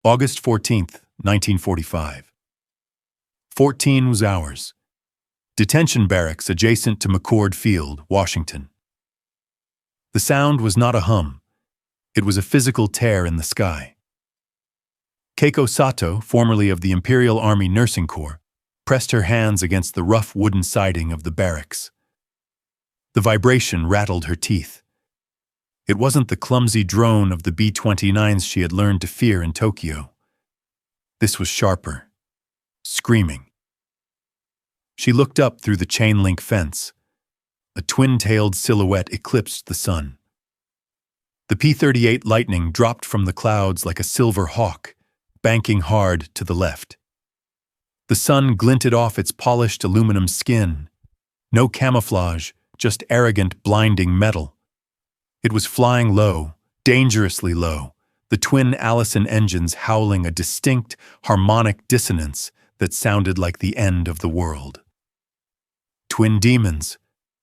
August 14th, 1945. 14 was ours. Detention barracks adjacent to McCord Field, Washington. The sound was not a hum. It was a physical tear in the sky. Keiko Sato, formerly of the Imperial Army Nursing Corps, pressed her hands against the rough wooden siding of the barracks. The vibration rattled her teeth. It wasn't the clumsy drone of the B-29s she had learned to fear in Tokyo. This was sharper, screaming. She looked up through the chain-link fence. A twin-tailed silhouette eclipsed the sun. The P-38 Lightning dropped from the clouds like a silver hawk, banking hard to the left. The sun glinted off its polished aluminum skin. No camouflage, just arrogant, blinding metal. It was flying low, dangerously low, the twin Allison engines howling a distinct, harmonic dissonance that sounded like the end of the world. "Twin demons,"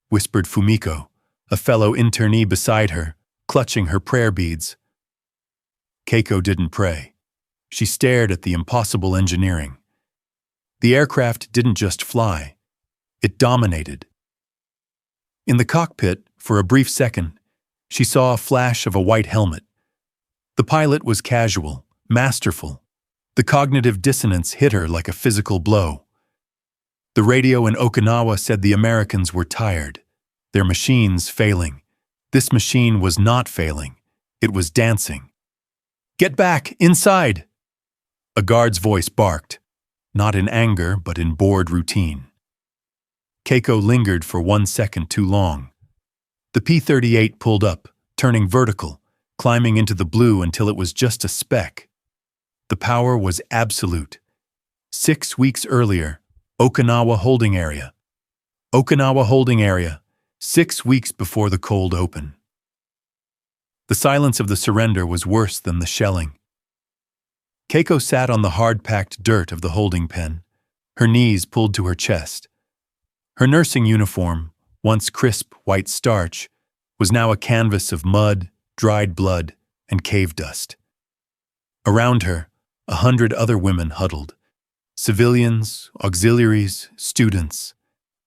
whispered Fumiko, a fellow internee beside her, clutching her prayer beads. Keiko didn't pray. She stared at the impossible engineering. The aircraft didn't just fly. It dominated. In the cockpit, for a brief second, she saw a flash of a white helmet. The pilot was casual, masterful. The cognitive dissonance hit her like a physical blow. The radio in Okinawa said the Americans were tired, their machines failing. This machine was not failing. It was dancing. "Get back, inside!" A guard's voice barked, not in anger but in bored routine. Keiko lingered for 1 second too long. The P-38 pulled up, turning vertical, climbing into the blue until it was just a speck. The power was absolute. 6 weeks earlier, Okinawa holding area. Okinawa holding area, 6 weeks before the cold open. The silence of the surrender was worse than the shelling. Keiko sat on the hard-packed dirt of the holding pen, her knees pulled to her chest. Her nursing uniform, once crisp white starch, was now a canvas of mud, dried blood, and cave dust. Around her, 100 other women huddled. Civilians, auxiliaries, students.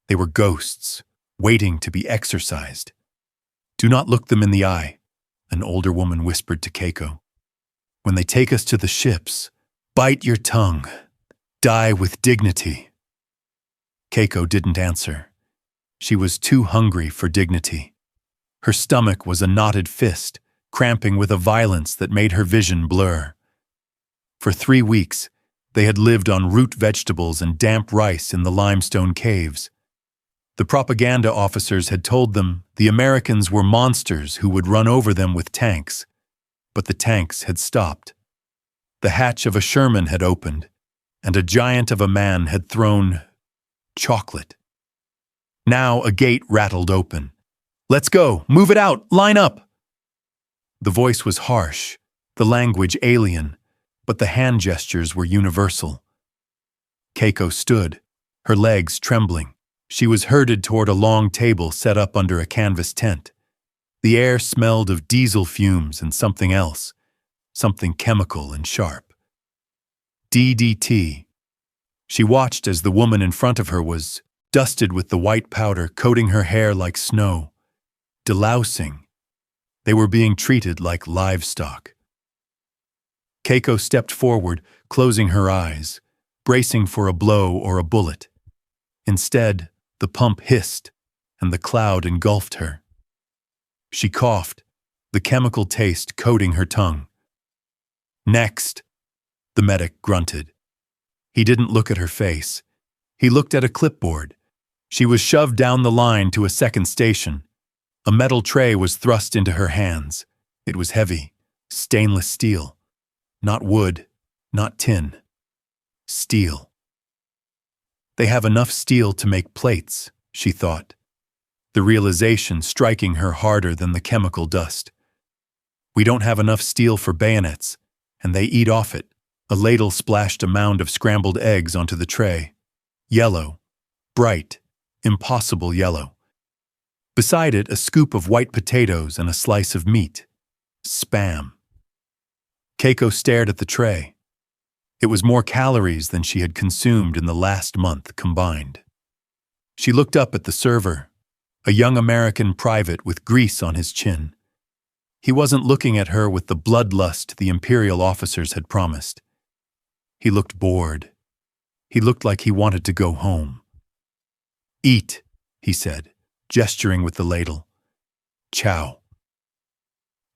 They were ghosts, waiting to be exorcised. "Do not look them in the eye," an older woman whispered to Keiko. "When they take us to the ships, bite your tongue. Die with dignity." Keiko didn't answer. She was too hungry for dignity. Her stomach was a knotted fist, cramping with a violence that made her vision blur. For 3 weeks, they had lived on root vegetables and damp rice in the limestone caves. The propaganda officers had told them the Americans were monsters who would run over them with tanks. But the tanks had stopped. The hatch of a Sherman had opened, and a giant of a man had thrown chocolate. Now a gate rattled open. "Let's go! Move it out! Line up!" The voice was harsh, the language alien, but the hand gestures were universal. Keiko stood, her legs trembling. She was herded toward a long table set up under a canvas tent. The air smelled of diesel fumes and something else, something chemical and sharp. DDT. She watched as the woman in front of her was dusted with the white powder coating her hair like snow. Delousing. They were being treated like livestock. Keiko stepped forward, closing her eyes, bracing for a blow or a bullet. Instead, the pump hissed, and the cloud engulfed her. She coughed, the chemical taste coating her tongue. "Next," the medic grunted. He didn't look at her face. He looked at a clipboard. She was shoved down the line to a second station. A metal tray was thrust into her hands. It was heavy, stainless steel. Not wood, not tin. Steel. They have enough steel to make plates, she thought, the realization striking her harder than the chemical dust. We don't have enough steel for bayonets, and they eat off it. A ladle splashed a mound of scrambled eggs onto the tray. Yellow, bright, impossible yellow. Beside it, a scoop of white potatoes and a slice of meat. Spam. Keiko stared at the tray, It was more calories than she had consumed in the last month combined. She looked up at the server, a young American private with grease on his chin. He wasn't looking at her with the bloodlust the Imperial officers had promised. He looked bored. He looked like he wanted to go home. "Eat," he said, gesturing with the ladle. "Chow."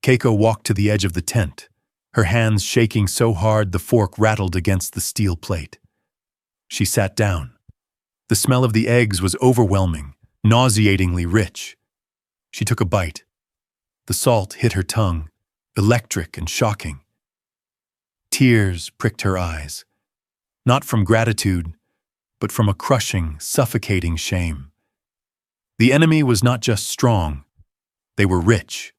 Keiko walked to the edge of the tent, her hands shaking so hard the fork rattled against the steel plate. She sat down. The smell of the eggs was overwhelming, nauseatingly rich. She took a bite. The salt hit her tongue, electric and shocking. Tears pricked her eyes, not from gratitude, but from a crushing, suffocating shame. The enemy was not just strong, they were rich.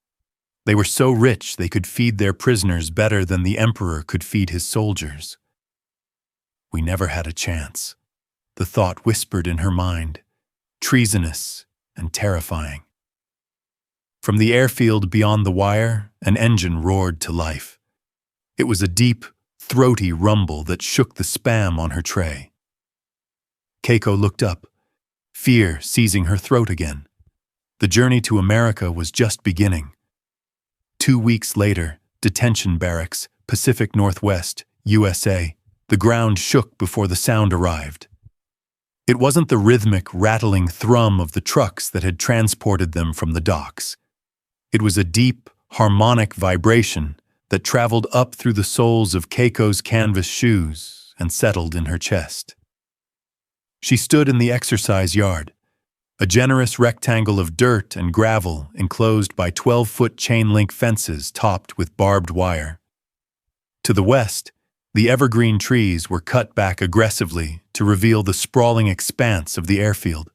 They were so rich they could feed their prisoners better than the emperor could feed his soldiers. We never had a chance, the thought whispered in her mind, treasonous and terrifying. From the airfield beyond the wire, an engine roared to life. It was a deep, throaty rumble that shook the spam on her tray. Keiko looked up, fear seizing her throat again. The journey to America was just beginning. 2 weeks later, detention barracks, Pacific Northwest, USA. The ground shook before the sound arrived. It wasn't the rhythmic, rattling thrum of the trucks that had transported them from the docks. It was a deep, harmonic vibration that traveled up through the soles of Keiko's canvas shoes and settled in her chest. She stood in the exercise yard, a generous rectangle of dirt and gravel enclosed by 12-foot chain-link fences topped with barbed wire. To the west, the evergreen trees were cut back aggressively to reveal the sprawling expanse of the airfield.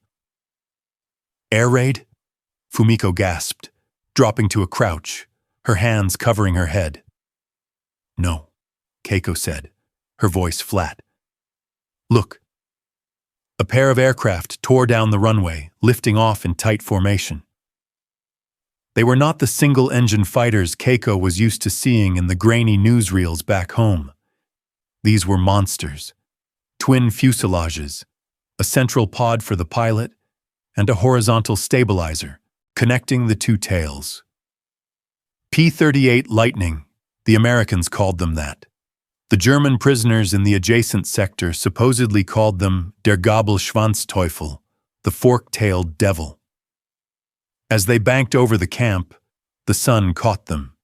"Air raid?" Fumiko gasped, dropping to a crouch, her hands covering her head. "No," Keiko said, her voice flat. "Look." A pair of aircraft tore down the runway, lifting off in tight formation. They were not the single-engine fighters Keiko was used to seeing in the grainy newsreels back home. These were monsters, twin fuselages, a central pod for the pilot, and a horizontal stabilizer, connecting the two tails. P-38 Lightning, the Americans called them that. The German prisoners in the adjacent sector supposedly called them der Gabelschwanzteufel, the fork-tailed devil. As they banked over the camp, the sun caught them.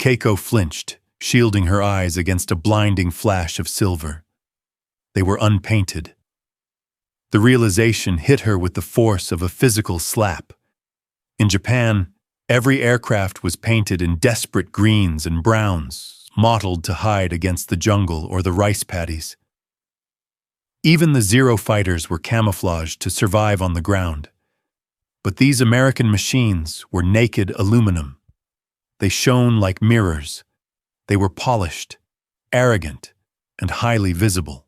Keiko flinched, shielding her eyes against a blinding flash of silver. They were unpainted. The realization hit her with the force of a physical slap. In Japan, every aircraft was painted in desperate greens and browns, mottled to hide against the jungle or the rice paddies. Even the Zero fighters were camouflaged to survive on the ground. But these American machines were naked aluminum. They shone like mirrors. They were polished, arrogant, and highly visible.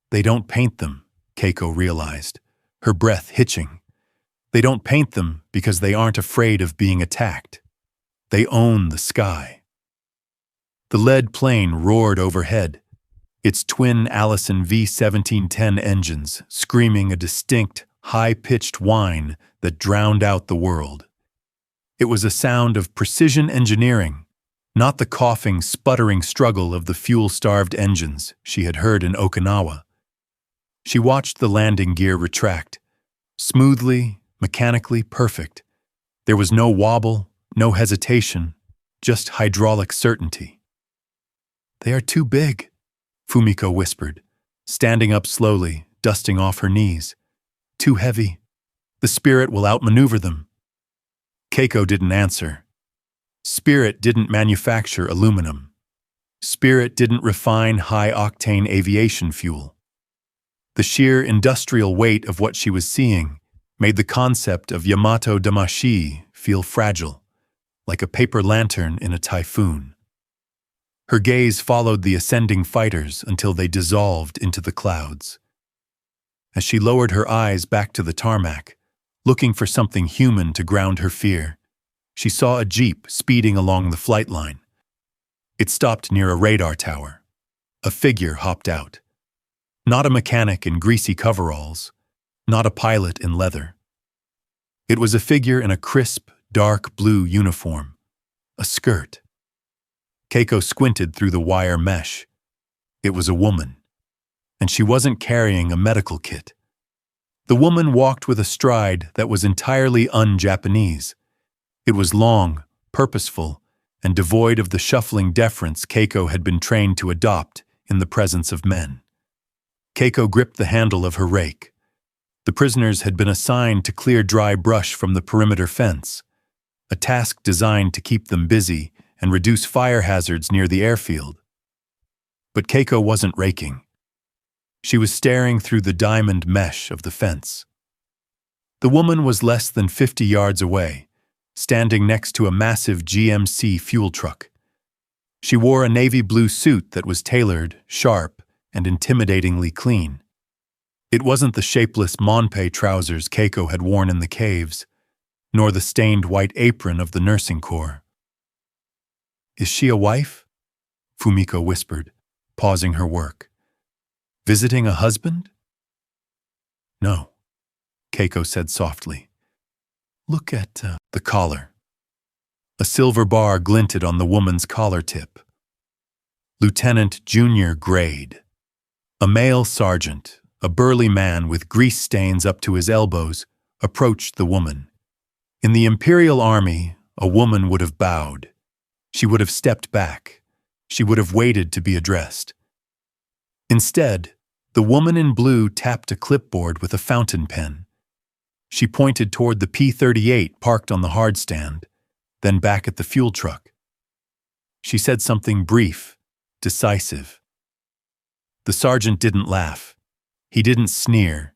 They don't paint them, Keiko realized, her breath hitching. They don't paint them because they aren't afraid of being attacked. They own the sky. The lead plane roared overhead, its twin Allison V-1710 engines screaming a distinct, high-pitched whine that drowned out the world. It was a sound of precision engineering, not the coughing, sputtering struggle of the fuel-starved engines she had heard in Okinawa. She watched the landing gear retract, smoothly, mechanically perfect. There was no wobble, no hesitation, just hydraulic certainty. "They are too big," Fumiko whispered, standing up slowly, dusting off her knees. "Too heavy. The Spirit will outmaneuver them." Keiko didn't answer. Spirit didn't manufacture aluminum. Spirit didn't refine high-octane aviation fuel. The sheer industrial weight of what she was seeing made the concept of Yamato-damashii feel fragile, like a paper lantern in a typhoon. Her gaze followed the ascending fighters until they dissolved into the clouds. As she lowered her eyes back to the tarmac, looking for something human to ground her fear, she saw a jeep speeding along the flight line. It stopped near a radar tower. a figure hopped out. Not a mechanic in greasy coveralls, not a pilot in leather. It was a figure in a crisp, dark blue uniform, a skirt. Keiko squinted through the wire mesh. It was a woman, and she wasn't carrying a medical kit. The woman walked with a stride that was entirely un-Japanese. It was long, purposeful, and devoid of the shuffling deference Keiko had been trained to adopt in the presence of men. Keiko gripped the handle of her rake. The prisoners had been assigned to clear dry brush from the perimeter fence, a task designed to keep them busy and reduce fire hazards near the airfield. But Keiko wasn't raking. She was staring through the diamond mesh of the fence. The woman was less than 50 yards away, standing next to a massive GMC fuel truck. She wore a navy blue suit that was tailored, sharp, and intimidatingly clean. It wasn't the shapeless Monpei trousers Keiko had worn in the caves, nor the stained white apron of the nursing corps. "Is she a wife?" Fumiko whispered, pausing her work. "Visiting a husband?" "No," Keiko said softly. "Look at the collar." A silver bar glinted on the woman's collar tip. "Lieutenant Junior Grade." A male sergeant, a burly man with grease stains up to his elbows, approached the woman. In the Imperial Army, a woman would have bowed. She would have stepped back. She would have waited to be addressed. Instead, the woman in blue tapped a clipboard with a fountain pen. She pointed toward the P-38 parked on the hardstand, then back at the fuel truck. She said something brief, decisive. The sergeant didn't laugh. He didn't sneer.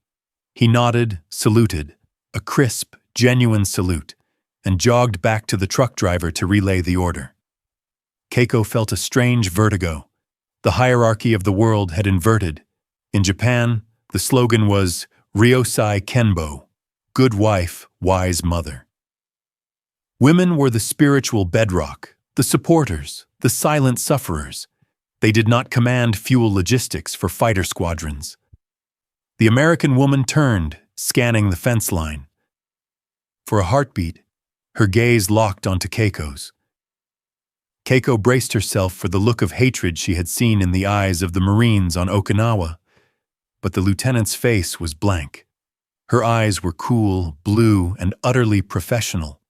He nodded, saluted, a crisp, genuine salute, and jogged back to the truck driver to relay the order. Keiko felt a strange vertigo. The hierarchy of the world had inverted. In Japan, the slogan was Ryosai Kenbo, good wife, wise mother. Women were the spiritual bedrock, the supporters, the silent sufferers. They did not command fuel logistics for fighter squadrons. The American woman turned, scanning the fence line. For a heartbeat, her gaze locked onto Keiko's. Keiko braced herself for the look of hatred she had seen in the eyes of the Marines on Okinawa, but the lieutenant's face was blank. Her eyes were cool, blue, and utterly professional.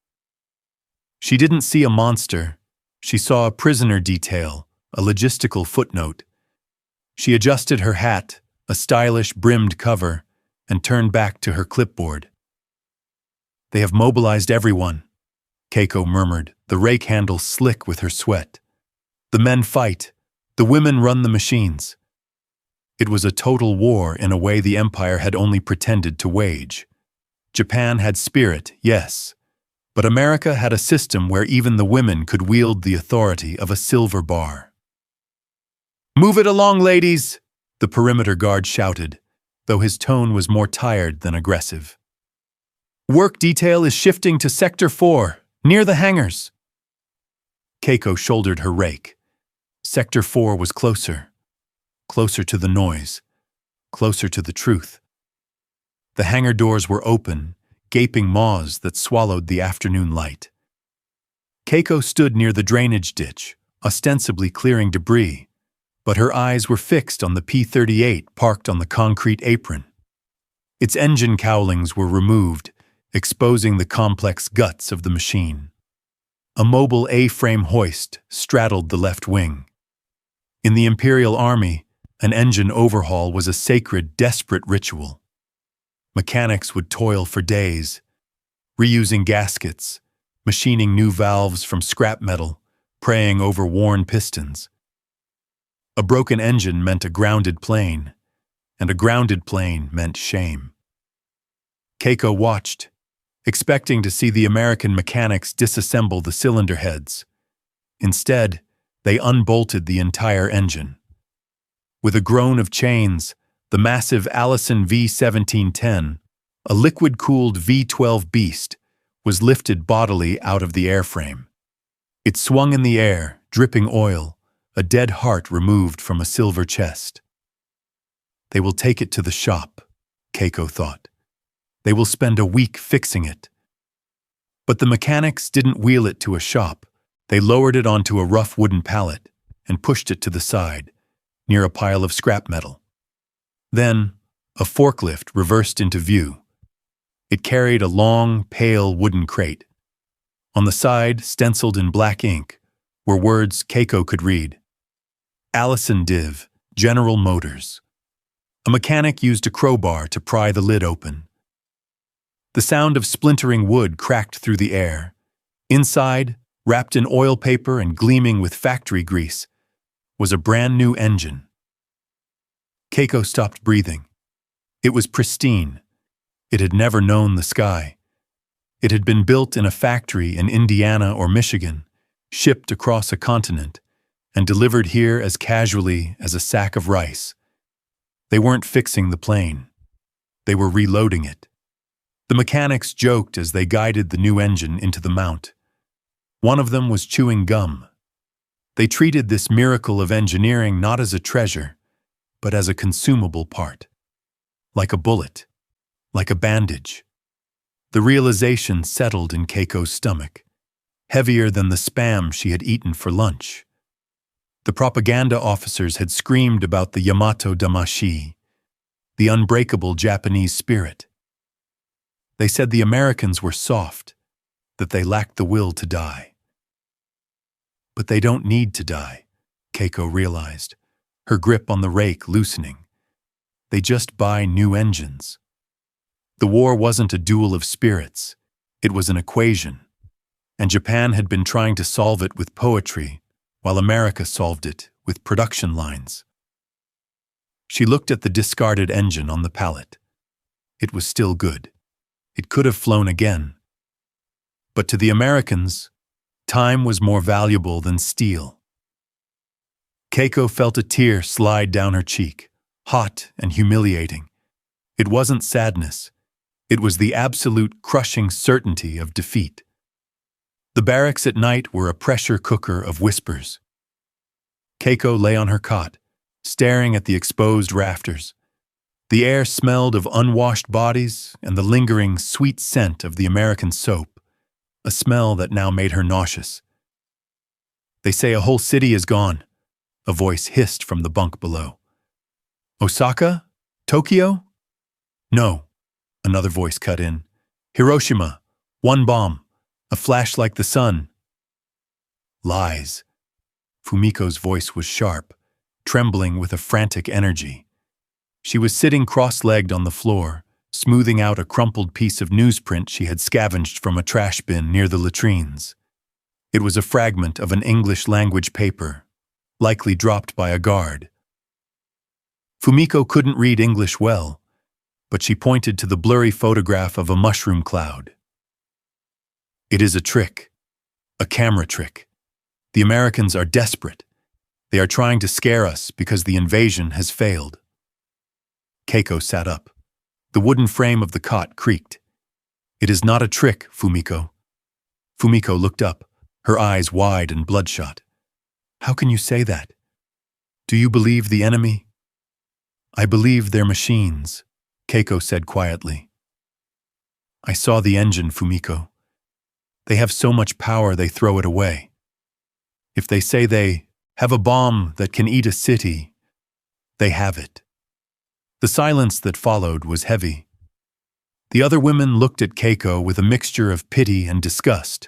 She didn't see a monster. She saw a prisoner detail, a logistical footnote. She adjusted her hat, a stylish brimmed cover, and turned back to her clipboard. "They have mobilized everyone," Keiko murmured, the rake handle slick with her sweat. "The men fight. The women run the machines." It was a total war in a way the Empire had only pretended to wage. Japan had spirit, yes, but America had a system where even the women could wield the authority of a silver bar. "Move it along, ladies!" the perimeter guard shouted, though his tone was more tired than aggressive. "Work detail is shifting to Sector 4, near the hangars." Keiko shouldered her rake. Sector 4 was closer. Closer to the noise. Closer to the truth. The hangar doors were open, gaping maws that swallowed the afternoon light. Keiko stood near the drainage ditch, ostensibly clearing debris, but her eyes were fixed on the P-38 parked on the concrete apron. Its engine cowlings were removed, exposing the complex guts of the machine. A mobile A-frame hoist straddled the left wing. In the Imperial Army, an engine overhaul was a sacred, desperate ritual. Mechanics would toil for days, reusing gaskets, machining new valves from scrap metal, praying over worn pistons. A broken engine meant a grounded plane, and a grounded plane meant shame. Keiko watched, expecting to see the American mechanics disassemble the cylinder heads. Instead, they unbolted the entire engine. With a groan of chains, the massive Allison V-1710, a liquid-cooled V-12 beast, was lifted bodily out of the airframe. It swung in the air, dripping oil, a dead heart removed from a silver chest. They will take it to the shop, Keiko thought. They will spend a week fixing it. But the mechanics didn't wheel it to a shop. They lowered it onto a rough wooden pallet and pushed it to the side, near a pile of scrap metal. Then, a forklift reversed into view. It carried a long, pale wooden crate. On the side, stenciled in black ink, were words Keiko could read. Allison Div, General Motors. A mechanic used a crowbar to pry the lid open. The sound of splintering wood cracked through the air. Inside, wrapped in oil paper and gleaming with factory grease, was a brand new engine. Keiko stopped breathing. It was pristine. It had never known the sky. It had been built in a factory in Indiana or Michigan, shipped across a continent, and delivered here as casually as a sack of rice. They weren't fixing the plane. They were reloading it. The mechanics joked as they guided the new engine into the mount. One of them was chewing gum. They treated this miracle of engineering not as a treasure, but as a consumable part. Like a bullet, like a bandage. The realization settled in Keiko's stomach, heavier than the spam she had eaten for lunch. The propaganda officers had screamed about the Yamato-damashii, the unbreakable Japanese spirit. They said the Americans were soft, that they lacked the will to die. But they don't need to die, Keiko realized, her grip on the rake loosening. They just buy new engines. The war wasn't a duel of spirits, it was an equation, and Japan had been trying to solve it with poetry, while America solved it with production lines. She looked at the discarded engine on the pallet. It was still good. It could have flown again. But to the Americans, time was more valuable than steel. Keiko felt a tear slide down her cheek, hot and humiliating. It wasn't sadness. It was the absolute crushing certainty of defeat. The barracks at night were a pressure cooker of whispers. Keiko lay on her cot, staring at the exposed rafters. The air smelled of unwashed bodies and the lingering sweet scent of the American soap, a smell that now made her nauseous. They say a whole city is gone, a voice hissed from the bunk below. Osaka? Tokyo? No, another voice cut in. Hiroshima, one bomb, a flash like the sun. Lies. Fumiko's voice was sharp, trembling with a frantic energy. She was sitting cross-legged on the floor, smoothing out a crumpled piece of newsprint she had scavenged from a trash bin near the latrines. It was a fragment of an English-language paper, likely dropped by a guard. Fumiko couldn't read English well, but she pointed to the blurry photograph of a mushroom cloud. It is a trick, a camera trick. The Americans are desperate. They are trying to scare us because the invasion has failed. Keiko sat up. The wooden frame of the cot creaked. It is not a trick, Fumiko. Fumiko looked up, her eyes wide and bloodshot. How can you say that? Do you believe the enemy? I believe their machines, Keiko said quietly. I saw the engine, Fumiko. They have so much power they throw it away. If they say they have a bomb that can eat a city, they have it. The silence that followed was heavy. The other women looked at Keiko with a mixture of pity and disgust.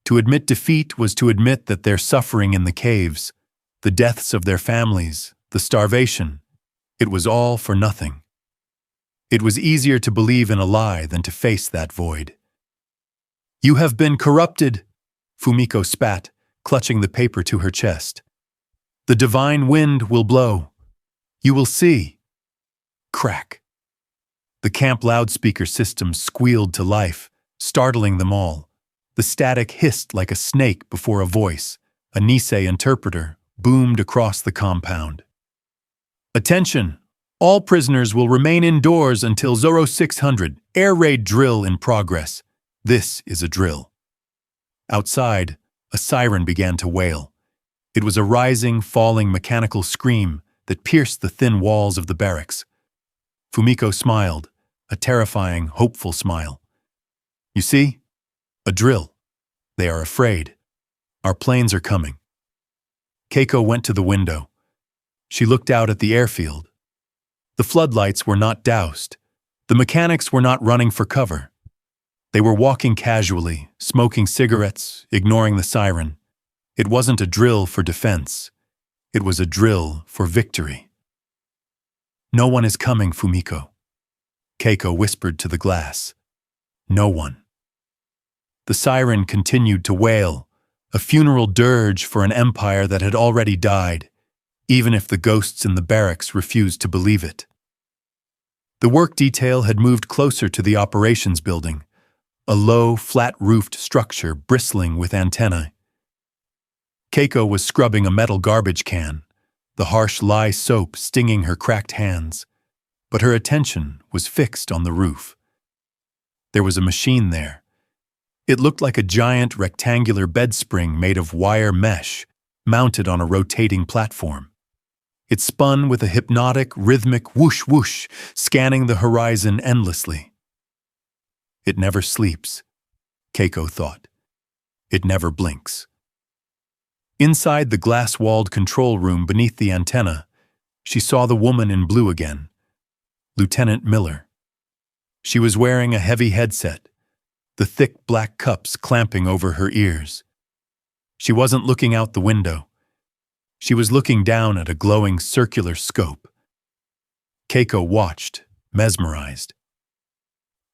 To admit defeat was to admit that their suffering in the caves, the deaths of their families, the starvation, it was all for nothing. It was easier to believe in a lie than to face that void. You have been corrupted, Fumiko spat, clutching the paper to her chest. The divine wind will blow. You will see. Crack. The camp loudspeaker system squealed to life, startling them all. The static hissed like a snake before a voice, a Nisei interpreter, boomed across the compound. Attention! All prisoners will remain indoors until Zoro 600. Air raid drill in progress. This is a drill. Outside, a siren began to wail. It was a rising, falling mechanical scream that pierced the thin walls of the barracks. Fumiko smiled, a terrifying, hopeful smile. "You see? A drill. They are afraid. Our planes are coming." Keiko went to the window. She looked out at the airfield. The floodlights were not doused. The mechanics were not running for cover. They were walking casually, smoking cigarettes, ignoring the siren. It wasn't a drill for defense. It was a drill for victory. "No one is coming, Fumiko," Keiko whispered to the glass. "No one." The siren continued to wail, a funeral dirge for an empire that had already died, even if the ghosts in the barracks refused to believe it. The work detail had moved closer to the operations building, a low, flat-roofed structure bristling with antennae. Keiko was scrubbing a metal garbage can, the harsh lye soap stinging her cracked hands, but her attention was fixed on the roof. There was a machine there. It looked like a giant rectangular bed spring made of wire mesh, mounted on a rotating platform. It spun with a hypnotic, rhythmic whoosh-whoosh, scanning the horizon endlessly. It never sleeps, Keiko thought. It never blinks. Inside the glass-walled control room beneath the antenna, she saw the woman in blue again, Lieutenant Miller. She was wearing a heavy headset, the thick black cups clamping over her ears. She wasn't looking out the window. She was looking down at a glowing circular scope. Keiko watched, mesmerized.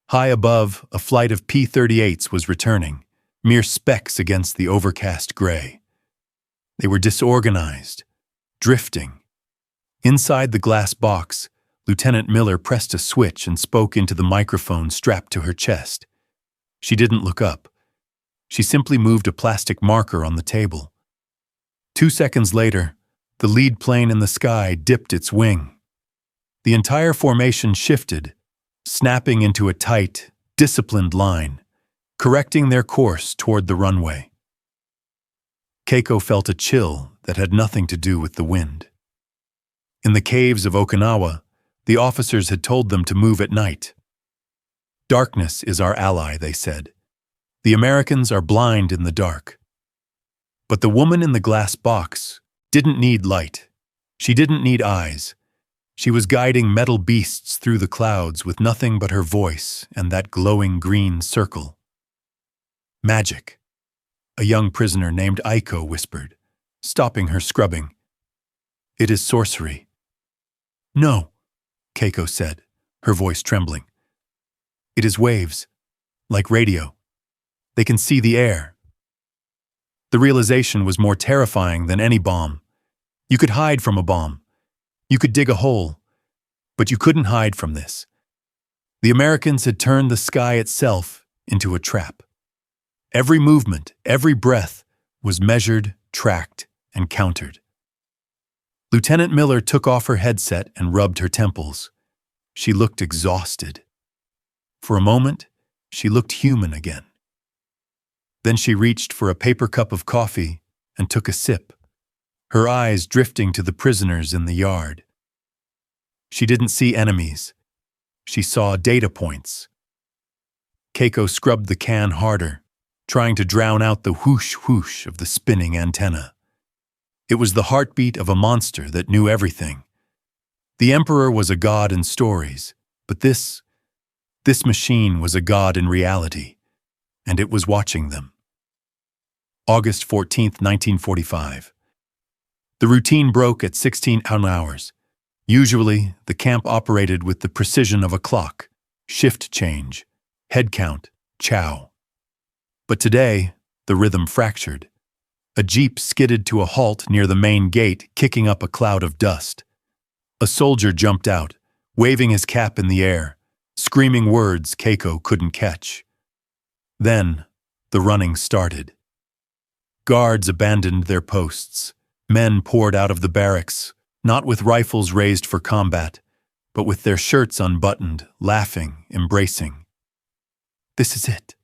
High above, a flight of P-38s was returning, mere specks against the overcast gray. They were disorganized, drifting. Inside the glass box, Lieutenant Miller pressed a switch and spoke into the microphone strapped to her chest. She didn't look up. She simply moved a plastic marker on the table. 2 seconds later, the lead plane in the sky dipped its wing. The entire formation shifted, snapping into a tight, disciplined line, correcting their course toward the runway. Keiko felt a chill that had nothing to do with the wind. In the caves of Okinawa, the officers had told them to move at night. "Darkness is our ally," they said. "The Americans are blind in the dark." But the woman in the glass box didn't need light. She didn't need eyes. She was guiding metal beasts through the clouds with nothing but her voice and that glowing green circle. "Magic," a young prisoner named Aiko whispered, stopping her scrubbing. "It is sorcery." "No," Keiko said, her voice trembling. "It is waves, like radio. They can see the air." The realization was more terrifying than any bomb. You could hide from a bomb. You could dig a hole. But you couldn't hide from this. The Americans had turned the sky itself into a trap. Every movement, every breath was measured, tracked, and countered. Lieutenant Miller took off her headset and rubbed her temples. She looked exhausted. For a moment, she looked human again. Then she reached for a paper cup of coffee and took a sip, her eyes drifting to the prisoners in the yard. She didn't see enemies. She saw data points. Keiko scrubbed the can harder, trying to drown out the whoosh-whoosh of the spinning antenna. It was the heartbeat of a monster that knew everything. The Emperor was a god in stories, but this machine was a god in reality, and it was watching them. August 14, 1945. The routine broke at 16 hours. Usually, the camp operated with the precision of a clock, shift change, head count, chow. But today, the rhythm fractured. A jeep skidded to a halt near the main gate, kicking up a cloud of dust. A soldier jumped out, waving his cap in the air, screaming words Keiko couldn't catch. Then, the running started. Guards abandoned their posts. Men poured out of the barracks, not with rifles raised for combat, but with their shirts unbuttoned, laughing, embracing. "This is it,"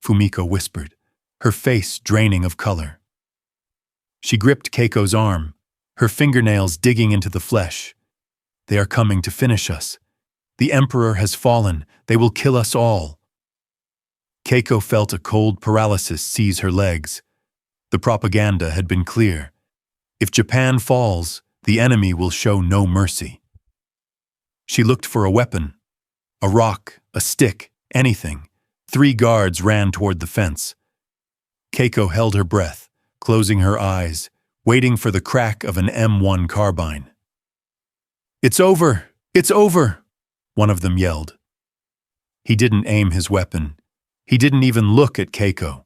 Fumiko whispered, her face draining of color. She gripped Keiko's arm, her fingernails digging into the flesh. They are coming to finish us. The Emperor has fallen. They will kill us all. Keiko felt a cold paralysis seize her legs. The propaganda had been clear. If Japan falls, the enemy will show no mercy. She looked for a weapon. A rock, a stick, anything. 3 guards ran toward the fence. Keiko held her breath, closing her eyes, waiting for the crack of an M1 carbine. "It's over! It's over!" one of them yelled. He didn't aim his weapon. He didn't even look at Keiko.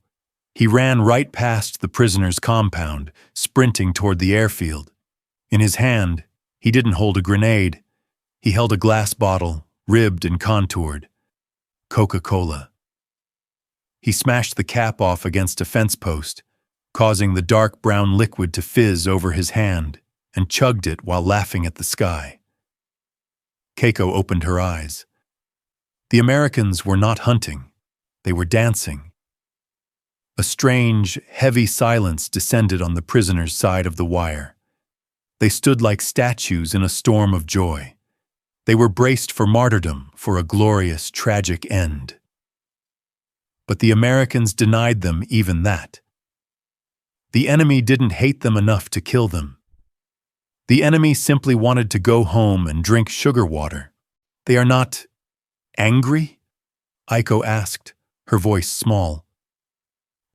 He ran right past the prisoner's compound, sprinting toward the airfield. In his hand, he didn't hold a grenade. He held a glass bottle, ribbed and contoured. Coca-Cola. He smashed the cap off against a fence post, causing the dark brown liquid to fizz over his hand, and chugged it while laughing at the sky. Keiko opened her eyes. The Americans were not hunting. They were dancing. A strange, heavy silence descended on the prisoners' side of the wire. They stood like statues in a storm of joy. They were braced for martyrdom, for a glorious, tragic end. But the Americans denied them even that. The enemy didn't hate them enough to kill them. The enemy simply wanted to go home and drink sugar water. "They are not angry?" Aiko asked, her voice small.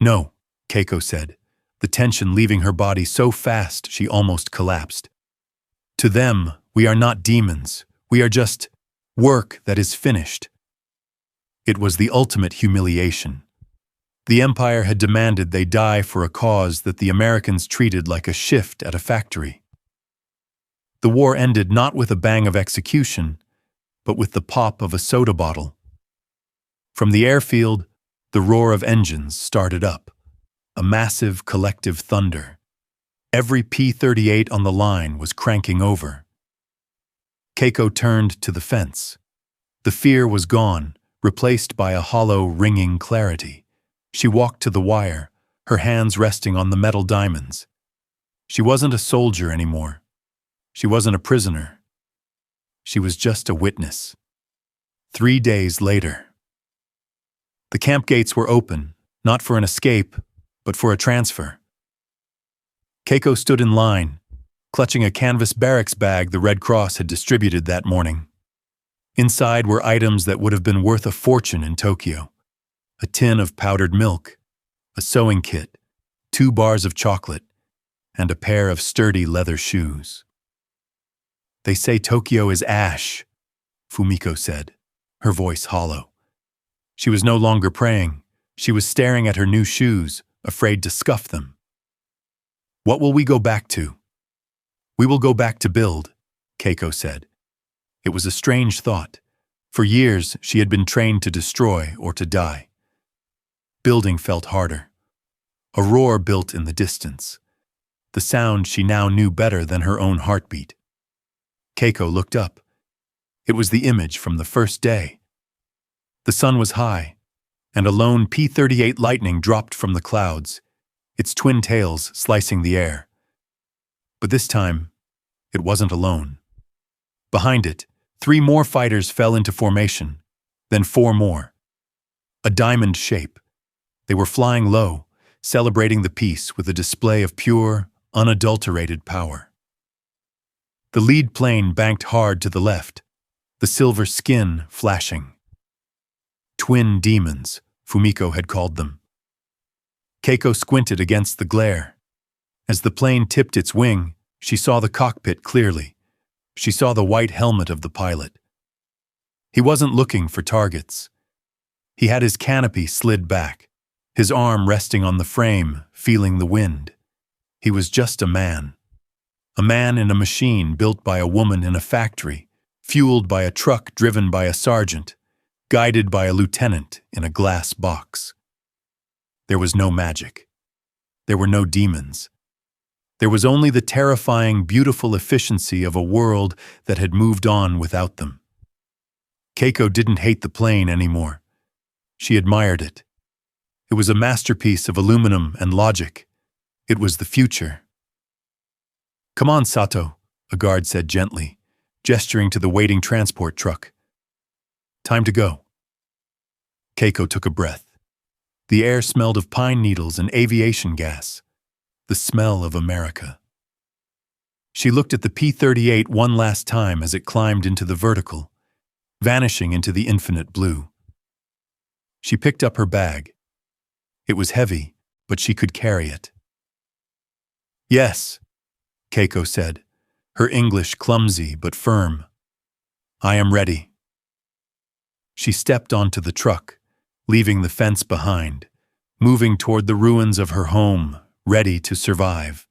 "No," Keiko said, the tension leaving her body so fast she almost collapsed. "To them, we are not demons. We are just work that is finished." It was the ultimate humiliation. The Empire had demanded they die for a cause that the Americans treated like a shift at a factory. The war ended not with a bang of execution, but with the pop of a soda bottle. From the airfield, the roar of engines started up, a massive collective thunder. Every P-38 on the line was cranking over. Keiko turned to the fence. The fear was gone, replaced by a hollow, ringing clarity. She walked to the wire, her hands resting on the metal diamonds. She wasn't a soldier anymore. She wasn't a prisoner. She was just a witness. 3 days later. The camp gates were open, not for an escape, but for a transfer. Keiko stood in line, clutching a canvas barracks bag the Red Cross had distributed that morning. Inside were items that would have been worth a fortune in Tokyo. A tin of powdered milk, a sewing kit, 2 bars of chocolate, and a pair of sturdy leather shoes. "They say Tokyo is ash," Fumiko said, her voice hollow. She was no longer praying. She was staring at her new shoes, afraid to scuff them. "What will we go back to?" "We will go back to build," Keiko said. It was a strange thought. For years, she had been trained to destroy or to die. Building felt harder. A roar built in the distance. The sound she now knew better than her own heartbeat. Keiko looked up. It was the image from the first day. The sun was high, and a lone P-38 Lightning dropped from the clouds, its twin tails slicing the air. But this time, it wasn't alone. Behind it, 3 more fighters fell into formation, then 4 more. A diamond shape. They were flying low, celebrating the peace with a display of pure, unadulterated power. The lead plane banked hard to the left, the silver skin flashing. Twin demons, Fumiko had called them. Keiko squinted against the glare. As the plane tipped its wing, she saw the cockpit clearly. She saw the white helmet of the pilot. He wasn't looking for targets. He had his canopy slid back, his arm resting on the frame, feeling the wind. He was just a man. A man in a machine built by a woman in a factory, fueled by a truck driven by a sergeant, guided by a lieutenant in a glass box. There was no magic. There were no demons. There was only the terrifying, beautiful efficiency of a world that had moved on without them. Keiko didn't hate the plane anymore. She admired it. It was a masterpiece of aluminum and logic. It was the future, Come on, Sato, a guard said gently, gesturing to the waiting transport truck. Time to go. Keiko took a breath. The air smelled of pine needles and aviation gas, the smell of America. She looked at the P-38 one last time as it climbed into the vertical, vanishing into the infinite blue. She picked up her bag. It was heavy, but she could carry it. Yes, Keiko said, her English clumsy but firm. I am ready. She stepped onto the truck, leaving the fence behind, moving toward the ruins of her home, ready to survive.